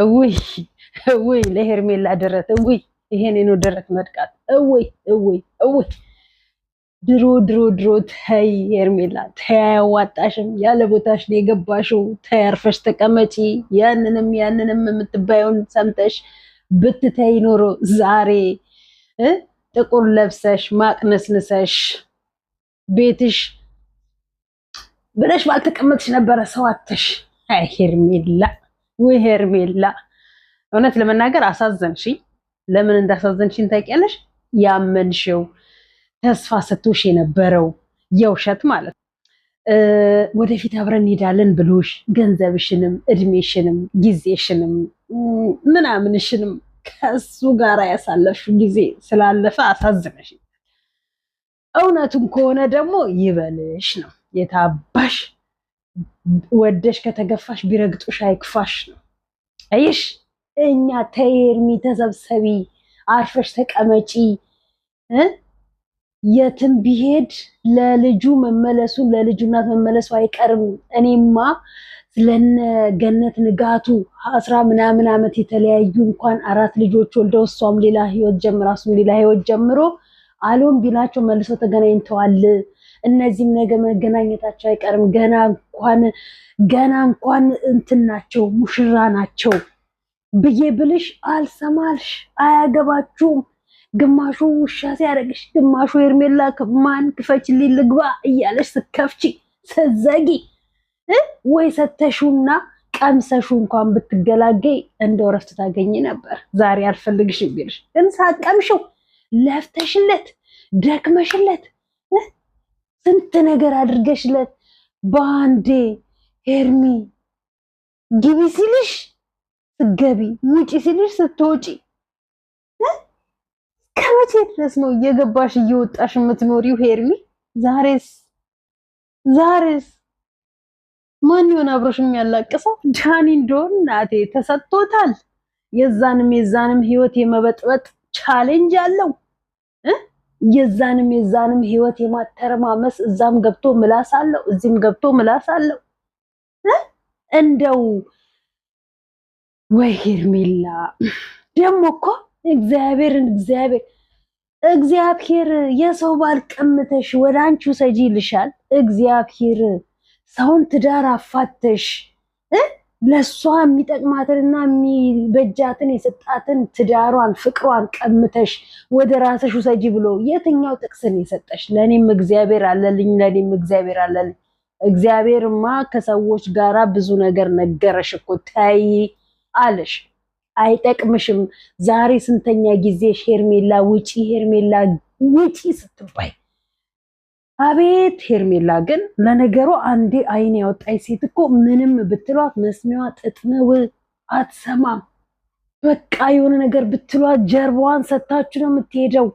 እውይ እውይ ለሄርሜላ ደረት እውይ ይሄኔ ነው ደረት መድቃት እውይ እውይ እውይ ድሮ ድሮ ድሮ ተይ ሄርሜላ ተይ አያዋጣሽም ያለ ቦታሽ ነው የገባሽው ተይ አርፈሽ ተቀመጪ ያንንም የምትባየውን ሰምተሽ ብትተይ ኖሮ ዛሬ ጥቁር ለብሰሽ ማቅነስንሰሽ ቤትሽ ብለሽ ባልተቀመጥሽ ነበረ ሰዋተሽ አይ ሄርሜላ ወይ ሄርሜላ እውነት ለመናገር አሳዘንሽኝ ለምን እንዳሳዘንሽኝ ታውቂያለሽ ያመንሽው ተስፋ ሰጥቶሽ የነበረው የውሸት ማለት ወደፊት አብረን እንሄዳለን ብሎሽ ገንዘብሽንም እድሜሽንም ጊዜሽንም ምናምንሽንም ከሱ ጋር ያሳለፍሽ ጊዜ ስላለፈ አሳዘነሽ እውነቱን ከሆነ ደግሞ ይበልሽ ነው የታባሽ ወደሽ ከተገፋሽ ቢረግጡሽ አይክፋሽ ነው አይሽ እኛ ተይርሚ ተሰብሰቢ አርፈሽ ተቀመጪ የትም ቢሄድ ለልጁ መመለሱን ለልጁ እናት መመለሱ አይቀርም እኔማ ስለነ ገነት ንጋቱ 10 ምናምን ዓመት የተለያዩ እንኳን 4 ልጆች ወልደው እሷም ሌላ ህይወት ጀምራ እሱም ሌላ ህይወት ጀምሮ አሎም ቢላቸው መልሰው ተገናኝተዋል እነዚህም ነገ መገናኘታቸው አይቀርም ገና እንኳን እንትናቸው ሙሽራ ናቸው ብዬ ብልሽ አልሰማልሽ አያገባችሁም ግማሹ ውሻ ሲያረግሽ ግማሹ ሄርሜላ ማን ክፈችልኝ ልግባ እያለሽ ስከፍቺ ሰዘጊ ወይ ሰተሹና ቀምሰሹ እንኳን ብትገላገይ እንደው ረፍት ታገኝ ነበር ዛሬ አልፈልግሽም ቢልሽ ግን ሳቀምሽው ለፍተሽለት ደክመሽለት ስንት ነገር አድርገሽለት ባንዴ ሄርሚ ግቢ ሲልሽ ስገቢ ውጪ ሲልሽ ስትወጪ ከመቼ ድረስ ነው እየገባሽ እየወጣሽ የምትኖሪው ሄርሚ ዛሬስ ማን ይሆን አብሮሽ የሚያላቅሰው ዳኒ እንደሆነ እናቴ ተሰጥቶታል የዛንም ህይወት የመበጥበጥ ቻሌንጅ አለው የዛንም ህይወት የማተረማመስ እዛም ገብቶ ምላስ አለው እዚህም ገብቶ ምላስ አለው እንደው ወይ ሄርሜላ ደሞ እኮ እግዚአብሔር የሰው ባል ቀምተሽ ወደ አንቺ ሰጂ ይልሻል እግዚአብሔር ሰውን ትዳር አፋተሽ ለሷ የሚጠቅማትንና የሚበጃትን የሰጣትን ትዳሯን ፍቅሯን ቀምተሽ ወደ ራስሽ ሰጂ ብሎ የትኛው ጥቅስን የሰጠሽ ለኔም እግዚአብሔር አለልኝ እግዚአብሔርማ ከሰዎች ጋራ ብዙ ነገር ነገረሽ እኮ ታይ አለሽ አይጠቅምሽም ዛሬ ስንተኛ ጊዜ ሄርሜላ ውጪ ስትባይ አቤት ሄርሜላ ግን ለነገሩ አንዴ አይን ያወጣይ ሴት እኮ ምንም ብትሏት መስሚያዋ ጥጥነው አትሰማም በቃ የሆነ ነገር ብትሏት ጀርባዋን ሰታችሁ ነው የምትሄደው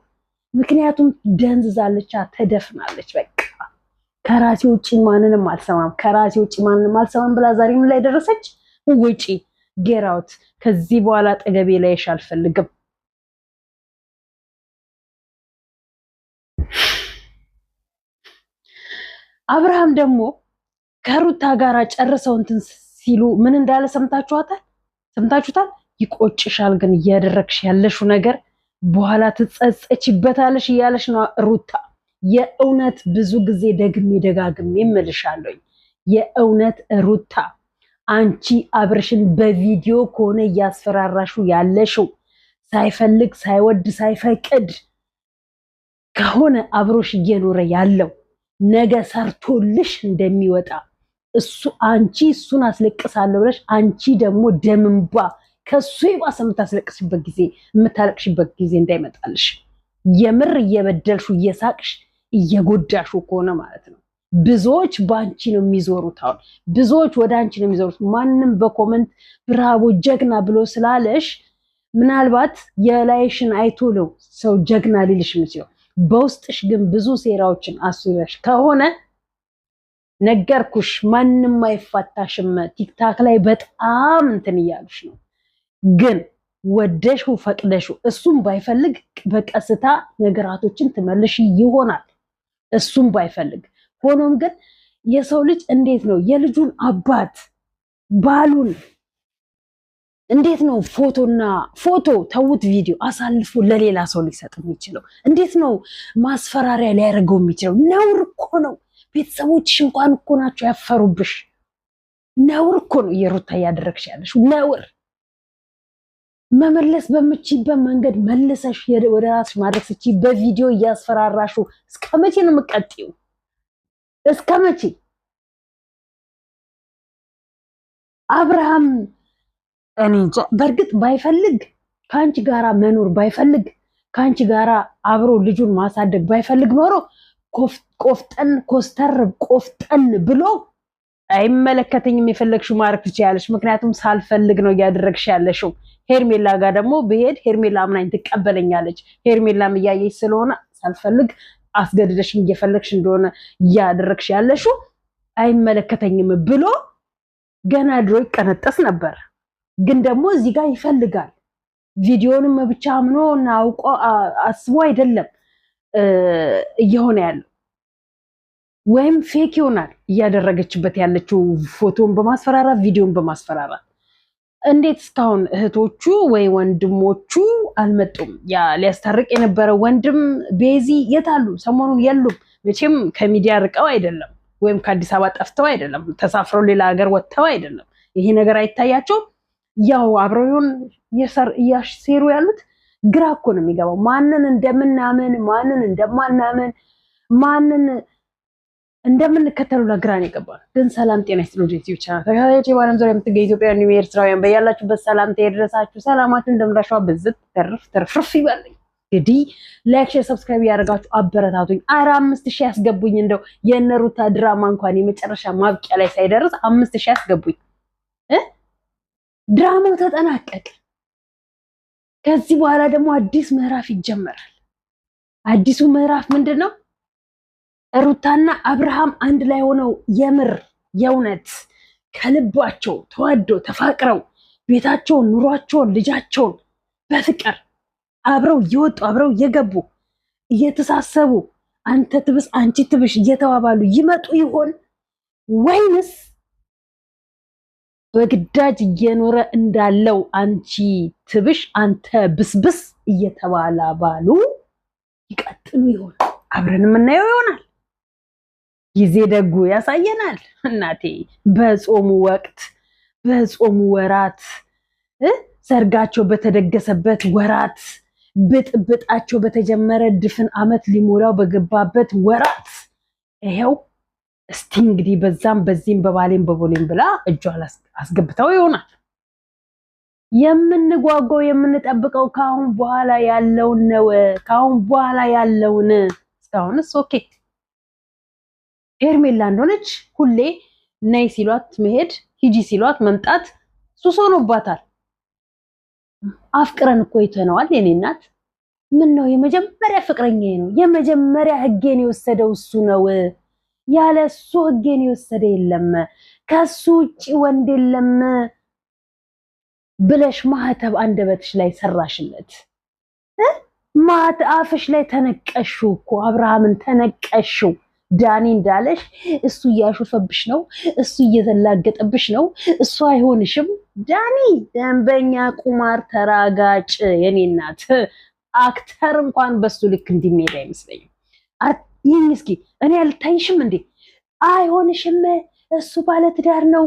ምክንያቱም ደንዝዛለች ተደፍናለች በቃ ከራሴ ውጪ ማንንም አልሰማም ብላ ዛሬ ምን ላይ ደረሰች ውጪ ጌራውት ከዚህ በኋላ ጠገቤ ላይሽ አልፈልግም አብርሃም ደግሞ ከሩታ ጋራ ጨርሰው እንትን ሲሉ ምን እንዳለ ሰምታችሁታል ይቆጭሻል ግን እያደረግሽ ያለሽው ነገር በኋላ ትጸጸችበታለሽ እያለሽ ነው ሩታ የእውነት ብዙ ጊዜ ደጋግሜ እምልሻለሁ የእውነት ሩታ አንቺ አብርሽን በቪዲዮ ከሆነ እያስፈራራሹ ያለሽው ሳይፈልግ ሳይወድ ሳይፈቅድ ከሆነ አብሮሽ እየኖረ ያለው ነገ ሰርቶልሽ እንደሚወጣ አንቺ እሱን አስለቅሳለሁ ብለሽ አንቺ ደግሞ ደምንባ ከሱ ይባስ የምታለቅሽበት ጊዜ እንዳይመጣልሽ የምር እየበደልሹ እየሳቅሽ እየጎዳሹ ከሆነ ማለት ነው ብዙዎች ባንቺ ነው የሚዞሩት አሁን ብዙዎች ወደ አንቺ ነው የሚዞሩት ማንንም በኮሜንት ብራቮ ጀግና ብሎ ስላለሽ ምናልባት የላይሽን አይቶ ነው ሰው ጀግና ሊልሽ ነው በውስጥሽ ግን ብዙ ሴራዎችን አስይዘሽ ከሆነ ነገርኩሽ ማንንም አይፋታሽም ቲክታክ ላይ በጣም እንትን እያሉሽ ነው ግን ወደሹ ፈቅደሹ እሱም ባይፈልግ በቀስታ ነገራቶችን ትመልሽ ይሆናል እሱም ባይፈልግ ሆኖም ግን የሰው ልጅ እንዴት ነው የልጁን አባት ባሉን እንዴት ነው ፎቶ ተውት ቪዲዮ አሳልፎ ለሌላ ሰው ሊሰጥ የሚችለው? እንዴት ነው ማስፈራሪያ ሊያደርገው የሚችለው? ነውር እኮ ነው። ቤተሰቦችሽ እንኳን እኮ ናቸው ያፈሩብሽ። ነውር እኮ ነው የሩታ እያደረግሽ ያለሽ ነውር። መመለስ በምችይበት መንገድ መለሰሽ ወደ ራስሽ ማድረግ ስትይ በቪዲዮ እያስፈራራሹ እስከ መቼ ነው የምትቀጥይው? እስከ መቼ? አብርሃም እኔ እንጃ። በእርግጥ ባይፈልግ ከአንቺ ጋራ መኖር ባይፈልግ ከአንቺ ጋራ አብሮ ልጁን ማሳደግ ባይፈልግ ኖሮ ቆፍጠን ብሎ አይመለከተኝም የፈለግሽው ማድረግ ትችያለሽ፣ ምክንያቱም ሳልፈልግ ነው እያደረግሽ ያለሽው። ሄርሜላ ጋር ደግሞ ብሄድ ሄርሜላ አምናኝ ትቀበለኛለች። ሄርሜላም እያየች ስለሆነ ሳልፈልግ አስገድደሽም እየፈለግሽ እንደሆነ እያደረግሽ ያለሽው አይመለከተኝም ብሎ ገና ድሮ ይቀነጠስ ነበር። ግን ደግሞ እዚህ ጋር ይፈልጋል። ቪዲዮንም ብቻ አምኖ እና አውቆ አስቦ አይደለም እየሆነ ያለው፣ ወይም ፌክ ይሆናል እያደረገችበት ያለችው ፎቶን በማስፈራራት ቪዲዮን በማስፈራራት። እንዴት እስካሁን እህቶቹ ወይ ወንድሞቹ አልመጡም? ያ ሊያስታርቅ የነበረ ወንድም ቤዚ የት አሉ? ሰሞኑን የሉም። መቼም ከሚዲያ ርቀው አይደለም፣ ወይም ከአዲስ አበባ ጠፍተው አይደለም፣ ተሳፍረው ሌላ ሀገር ወጥተው አይደለም። ይሄ ነገር አይታያቸውም። ያው አብረውን እያሴሩ ያሉት ግራ እኮ ነው የሚገባው። ማንን እንደምናምን ማንን እንደማናምን ማንን እንደምንከተሉ ለግራ ነው የገባው። ግን ሰላም ጤና ይስጥልኝ ዩቲዩብ ቻናል ተከታታዮች፣ በዓለም ዙሪያ የምትገኙ ኢትዮጵያውያን ኤርትራውያን በያላችሁበት ሰላምታ ይድረሳችሁ። ሰላማችሁ እንደምዳሻው ብዝት ተርፍርፍ ይበልኝ። እንግዲህ ላይክ፣ ሼር፣ ሰብስክራይብ ያደርጋችሁ አበረታቱኝ። 5000 ያስገቡኝ። እንደው የነሩታ ድራማ እንኳን የመጨረሻ ማብቂያ ላይ ሳይደርስ 5000 ያስገቡኝ። ድራማው ተጠናቀቀ። ከዚህ በኋላ ደግሞ አዲስ ምዕራፍ ይጀመራል። አዲሱ ምዕራፍ ምንድነው? ሩታና አብርሃም አንድ ላይ ሆነው የምር የእውነት ከልባቸው ተዋደው ተፋቅረው ቤታቸውን፣ ኑሯቸውን፣ ልጃቸውን በፍቅር አብረው እየወጡ አብረው እየገቡ እየተሳሰቡ አንተ ትብስ አንቺ ትብሽ እየተባባሉ ይመጡ ይሆን ወይንስ በግዳጅ እየኖረ እንዳለው አንቺ ትብሽ አንተ ብስብስ እየተባባሉ ይቀጥሉ ይሆን? አብረን የምናየው ይሆናል። ጊዜ ደጉ ያሳየናል። እናቴ በጾሙ ወቅት በጾሙ ወራት ሰርጋቸው በተደገሰበት ወራት ብጥብጣቸው በተጀመረ ድፍን ዓመት ሊሞላው በገባበት ወራት ይሄው እስቲ እንግዲህ በዛም በዚህም በባሌም በቦሌም ብላ እጇ አስገብተው ይሆናል። የምንጓጓው የምንጠብቀው ካሁን በኋላ ያለውን ነው። ካሁን በኋላ ያለውን እስካሁንስ ኦኬ። ሄርሜላ እንደሆነች ሁሌ ነይ ሲሏት መሄድ፣ ሂጂ ሲሏት መምጣት ሱስ ሆኖባታል። አፍቅረን እኮ ይተነዋል የኔ እናት። ምን ነው የመጀመሪያ ፍቅረኛዬ ነው፣ የመጀመሪያ ህጌን የወሰደው እሱ ነው፣ ያለ እሱ ህጌን የወሰደ የለም፣ ከሱ ውጪ ወንድ የለም ብለሽ ማህተብ አንደበትሽ ላይ ሰራሽለት። አፍሽ ላይ ተነቀሽው እኮ አብርሃምን ተነቀሽው። ዳኒ እንዳለሽ እሱ እያሾፈብሽ ነው፣ እሱ እየተላገጠብሽ ነው፣ እሱ አይሆንሽም። ዳኒ ደንበኛ ቁማር ተራጋጭ የኔ እናት። አክተር እንኳን በሱ ልክ እንዲሜድ አይመስለኝም። ይህን እስኪ እኔ አልታይሽም እንዴ? አይሆንሽም፣ እሱ ባለትዳር ነው።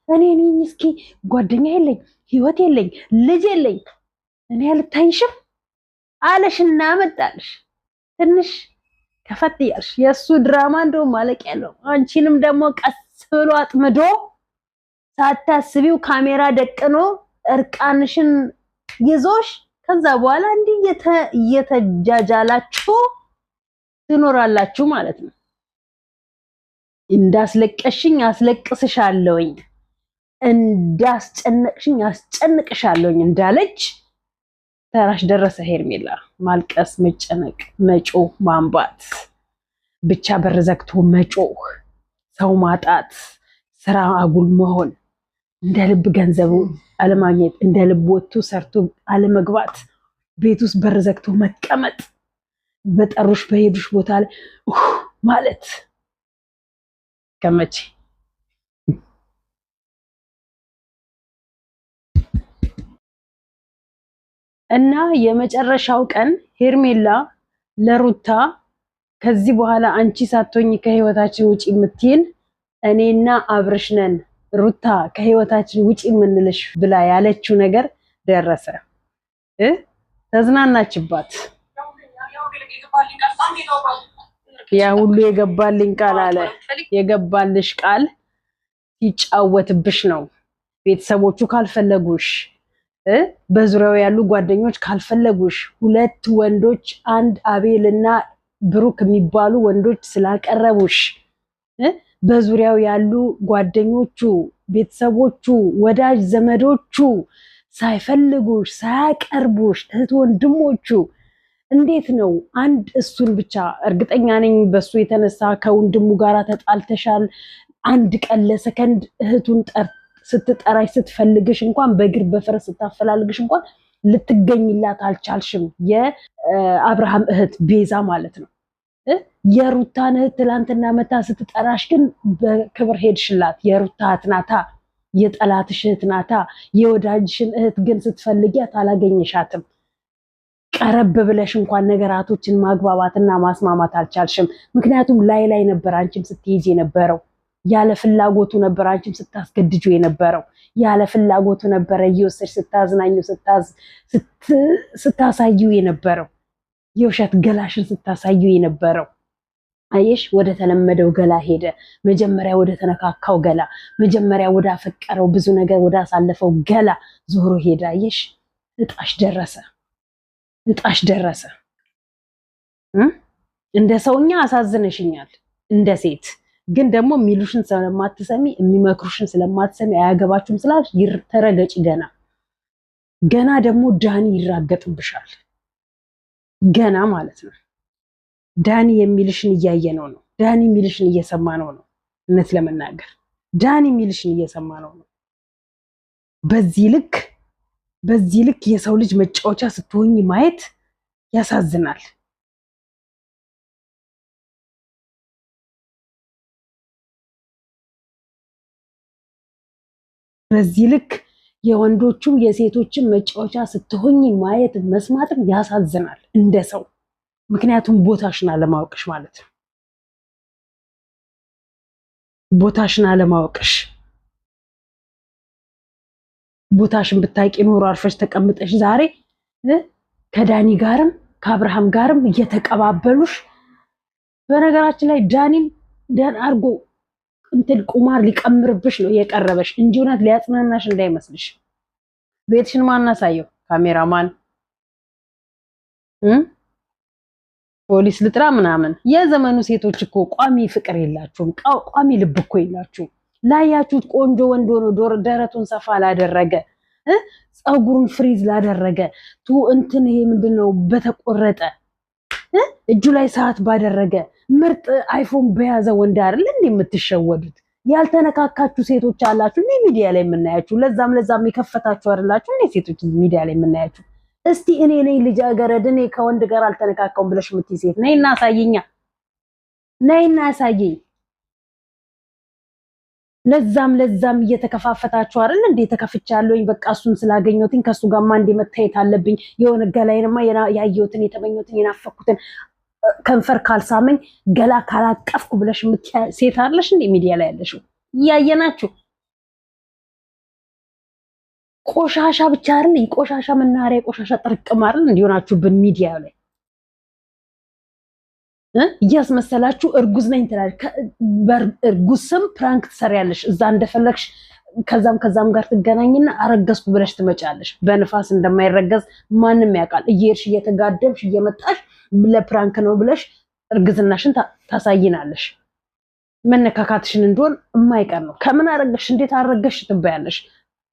እኔ ነኝ እስኪ ጓደኛ የለኝ፣ ህይወት የለኝ፣ ልጅ የለኝ፣ እኔ አልታይሽም አለሽና መጣልሽ። ትንሽ ከፈት ያልሽ የእሱ ድራማ እንደው ማለቅ ያለው። አንቺንም ደግሞ ቀስ ብሎ አጥምዶ ሳታስቢው ካሜራ ደቅኖ እርቃንሽን ይዞሽ ከዛ በኋላ እንዲህ እየተጃጃላችሁ ትኖራላችሁ ማለት ነው። እንዳስለቀሽኝ አስለቅስሻለሁኝ፣ እንዳስጨነቅሽኝ አስጨንቅሻለሁኝ እንዳለች ተራሽ ደረሰ። ሄርሜላ ማልቀስ፣ መጨነቅ፣ መጮህ፣ ማንባት፣ ብቻ በር ዘግቶ መጮህ፣ ሰው ማጣት፣ ስራ አጉል መሆን፣ እንደ ልብ ገንዘቡ አለማግኘት፣ እንደ ልብ ወጥቶ ሰርቶ አለመግባት፣ ቤት ውስጥ በር ዘግቶ መቀመጥ፣ በጠሩሽ በሄዱሽ ቦታ ላይ ማለት ከመቼ እና የመጨረሻው ቀን ሄርሜላ ለሩታ ከዚህ በኋላ አንቺ ሳትሆኚ ከህይወታችን ውጪ የምትይን እኔና አብርሽ ነን፣ ሩታ ከህይወታችን ውጪ የምንልሽ ብላ ያለችው ነገር ደረሰ። ተዝናናችባት። ያ ሁሉ የገባልኝ ቃል አለ። የገባልሽ ቃል ሲጫወትብሽ ነው። ቤተሰቦቹ ካልፈለጉሽ፣ በዙሪያው ያሉ ጓደኞች ካልፈለጉሽ፣ ሁለት ወንዶች አንድ አቤልና ብሩክ የሚባሉ ወንዶች ስላቀረቡሽ፣ በዙሪያው ያሉ ጓደኞቹ፣ ቤተሰቦቹ፣ ወዳጅ ዘመዶቹ ሳይፈልጉሽ ሳያቀርቡሽ፣ እህት ወንድሞቹ እንዴት ነው አንድ እሱን ብቻ እርግጠኛ ነኝ በሱ የተነሳ ከወንድሙ ጋር ተጣልተሻል። አንድ ቀን ለሰከንድ እህቱን ስትጠራሽ ስትፈልግሽ እንኳን በእግር በፈረስ ስታፈላልግሽ እንኳን ልትገኝላት አልቻልሽም። የአብርሃም እህት ቤዛ ማለት ነው። የሩታን እህት ትላንትና መታ ስትጠራሽ ግን በክብር ሄድሽላት። የሩታ እህት ናታ፣ የጠላትሽ እህት ናታ። የወዳጅሽን እህት ግን ስትፈልጊያት አላገኘሻትም። ቀረብ ብለሽ እንኳን ነገራቶችን ማግባባትና ማስማማት አልቻልሽም። ምክንያቱም ላይ ነበር አንቺም ስትይዝ የነበረው፣ ያለ ፍላጎቱ ነበር አንቺም ስታስገድጁ የነበረው፣ ያለ ፍላጎቱ ነበረ እየወሰድሽ ስታዝናኙ ስታሳዩ የነበረው፣ የውሸት ገላሽን ስታሳዩ የነበረው። አየሽ፣ ወደ ተለመደው ገላ ሄደ። መጀመሪያ ወደ ተነካካው ገላ፣ መጀመሪያ ወደ አፈቀረው ብዙ ነገር ወደ አሳለፈው ገላ ዞሮ ሄደ። አየሽ፣ እጣሽ ደረሰ። እንደ ሰውኛ አሳዝነሽኛል፣ እንደ ሴት ግን ደግሞ የሚሉሽን ስለማትሰሚ የሚመክሩሽን ስለማትሰሚ አያገባችሁም ስላልሽ ተረገጪ። ገና ደግሞ ዳኒ ይራገጥብሻል። ገና ማለት ነው። ዳኒ የሚልሽን እያየነው ነው። ዳኒ የሚልሽን እየሰማነው ነው። እውነት ለመናገር ዳኒ የሚልሽን እየሰማነው ነው። በዚህ ልክ የሰው ልጅ መጫወቻ ስትሆኝ ማየት ያሳዝናል። በዚህ ልክ የወንዶቹም የሴቶችን መጫወቻ ስትሆኝ ማየት መስማትም ያሳዝናል እንደ ሰው። ምክንያቱም ቦታሽን አለማወቅሽ ማለት ነው። ቦታሽን አለማወቅሽ። ቦታሽን ብታውቂ ኖሮ አርፈሽ ተቀምጠሽ ዛሬ ከዳኒ ጋርም ከአብርሃም ጋርም እየተቀባበሉሽ። በነገራችን ላይ ዳኒም ደን አርጎ እንትን ቁማር ሊቀምርብሽ ነው የቀረበሽ እንጂ እውነት ሊያጽናናሽ እንዳይመስልሽ። ቤትሽን ማናሳየው? ካሜራማን ፖሊስ ልጥራ ምናምን። የዘመኑ ሴቶች እኮ ቋሚ ፍቅር የላችሁም፣ ቋሚ ልብ እኮ የላችሁም። ላያችሁት ቆንጆ ወንድ ሆኖ ደረቱን ሰፋ ላደረገ፣ ፀጉሩን ፍሪዝ ላደረገ፣ እንትን ይሄ ምንድነው በተቆረጠ፣ እጁ ላይ ሰዓት ባደረገ፣ ምርጥ አይፎን በያዘ ወንድ አይደል እንዴ የምትሸወዱት? ያልተነካካችሁ ሴቶች አላችሁ እኔ ሚዲያ ላይ የምናያችሁ። ለዛም የከፈታችሁ አይደላችሁ እኔ ሴቶች ሚዲያ ላይ የምናያችሁ። እስቲ እኔ ነኝ ልጃገረድ እኔ ከወንድ ጋር አልተነካካውም ብለሽ የምትይ ሴት ነይና አሳየኛ፣ ነይና አሳየኝ። ለዛም እየተከፋፈታችሁ አይደል እንዴ? ተከፍቻለሁኝ በቃ እሱን ስላገኘሁትኝ ከሱ ጋርማ እንደ መታየት አለብኝ። የሆነ ገላይንማ ያየሁትን የተመኘሁትን የናፈኩትን ከንፈር ካልሳመኝ ገላ ካላቀፍኩ ብለሽ የምትይ ሴት አለሽ እንዴ ሚዲያ ላይ ያለሽው? እያየናችሁ ቆሻሻ ብቻ አይደል? ቆሻሻ መናሪያ ቆሻሻ ጥርቅም አይደል እንዲሆናችሁብን ሚዲያ ላይ እያስመሰላችሁ እርጉዝ ነኝ ትላለች። እርጉዝ ስም ፕራንክ ትሰሪያለሽ እዛ እንደፈለግሽ። ከዛም ጋር ትገናኝና አረገዝኩ ብለሽ ትመጫለሽ። በንፋስ እንደማይረገዝ ማንም ያውቃል። እየሄድሽ እየተጋደምሽ እየመጣሽ ለፕራንክ ነው ብለሽ እርግዝናሽን ታሳይናለሽ። መነካካትሽን እንደሆን የማይቀር ነው። ከምን አረገሽ እንዴት አረገሽ ትባያለሽ።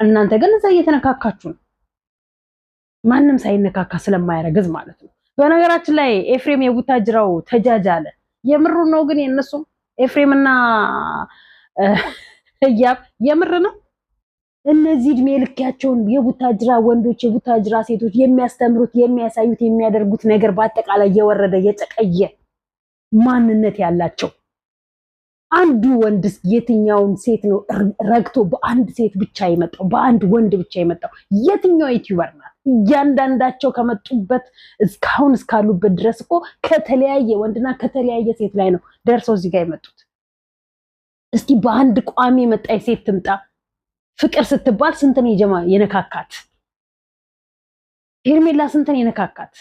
እናንተ ግን እዛ እየተነካካችሁ ነው። ማንም ሳይነካካ ስለማይረገዝ ማለት ነው። በነገራችን ላይ ኤፍሬም የቡታጅራው ተጃጃለ። የምሩ ነው ግን የነሱም ኤፍሬምና ህያብ የምር ነው። እነዚህ እድሜ ልካቸውን የቡታጅራ ወንዶች የቡታጅራ ሴቶች የሚያስተምሩት የሚያሳዩት የሚያደርጉት ነገር በአጠቃላይ የወረደ የጨቀየ ማንነት ያላቸው። አንዱ ወንድስ የትኛውን ሴት ነው ረግቶ በአንድ ሴት ብቻ የመጣው? በአንድ ወንድ ብቻ የመጣው የትኛው ዩቲዩበር ናት? እያንዳንዳቸው ከመጡበት እስካሁን እስካሉበት ድረስ እኮ ከተለያየ ወንድና ከተለያየ ሴት ላይ ነው ደርሰው እዚህ ጋር የመጡት። እስቲ በአንድ ቋሚ የመጣይ ሴት ትምጣ። ፍቅር ስትባል ስንትን የነካካት ሄርሜላ ስንትን የነካካት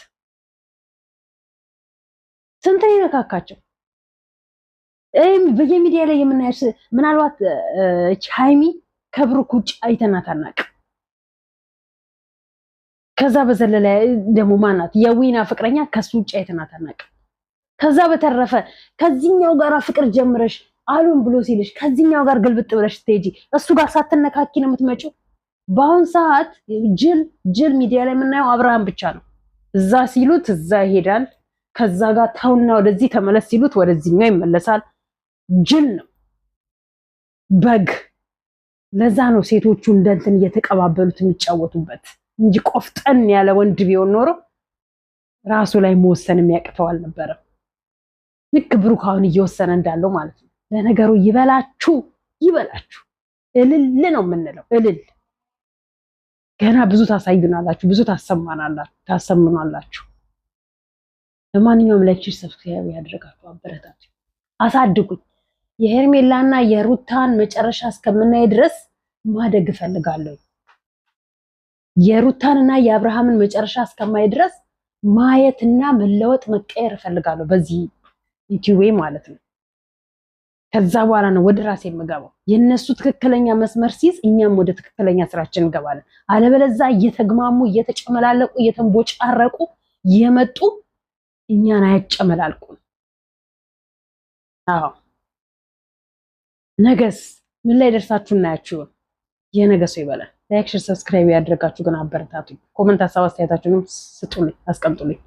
ስንትን የነካካቸው በየሚዲያ ላይ የምናየው ምናልባት ሃይሚ ከብሩክ ውጭ አይተናት አናውቅም። ከዛ በዘለለ ደግሞ ማናት የዊና ፍቅረኛ ከሱ ውጭ አይተናት አናውቅም። ከዛ በተረፈ ከዚህኛው ጋር ፍቅር ጀምረሽ አሉን ብሎ ሲልሽ ከዚህኛው ጋር ግልብጥ ብለሽ ትሄጂ እሱ ጋር ሳትነካኪ ነው የምትመጪው። በአሁን ሰዓት ጅል ሚዲያ ላይ የምናየው አብርሃም ብቻ ነው። እዛ ሲሉት እዛ ይሄዳል። ከዛ ጋር ታውና ወደዚህ ተመለስ ሲሉት ወደዚህኛው ይመለሳል። ጅል ነው በግ። ለዛ ነው ሴቶቹ እንደንትን እየተቀባበሉት የሚጫወቱበት እንጂ ቆፍጠን ያለ ወንድ ቢሆን ኖሮ ራሱ ላይ መወሰን የሚያቅተው አልነበረም። ልክ ብሩክ አሁን እየወሰነ እንዳለው ማለት ነው። ለነገሩ ይበላችሁ እልል ነው የምንለው። እልል ገና ብዙ ታሳዩናላችሁ፣ ብዙ ታሰምናላችሁ። ለማንኛውም ላይክ፣ ሰብስክራይብ ያደረጋችሁ አበረታቱ፣ አሳድጉኝ። የሄርሜላና የሩታን መጨረሻ እስከምናይ ድረስ ማደግ እፈልጋለሁ። የሩታንና የአብርሃምን መጨረሻ እስከማይ ድረስ ማየትና መለወጥ መቀየር እፈልጋለሁ በዚህ ዩቲዩብ ማለት ነው። ከዛ በኋላ ነው ወደ ራሴ የምገባው። የነሱ ትክክለኛ መስመር ሲይዝ እኛም ወደ ትክክለኛ ስራችን እንገባለን። አለበለዚያ እየተግማሙ እየተጨመላለቁ እየተንቦጫረቁ የመጡ እኛን አያጨመላልቁን። አዎ ነገስ ምን ላይ ደርሳችሁ እናያችሁ? የነገሱ ይበላል። ላይክ፣ ሼር፣ ሰብስክራይብ ያደርጋችሁ ግን አበረታቱኝ። ኮሜንት ሀሳብ አስተያየታችሁንም ስጡልኝ፣ አስቀምጡልኝ።